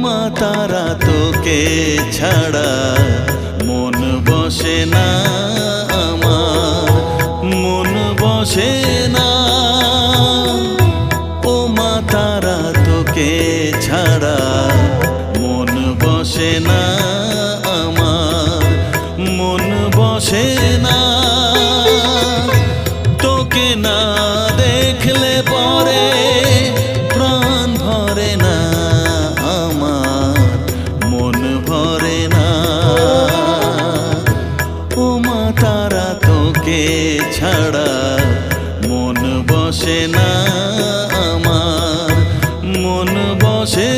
মা তারা তোকে ছাড়া মন বসে না আমার, মন বসে না। ও মা তারা তোকে ছাড়া মন বসে না আমার, মন বসে না। তোকে না দেখলে পরে প্রাণ ভরে না আমার, মন ভরে না। ও মা তারা তোকে ছাড়া মন বসে না আমার, মন বসে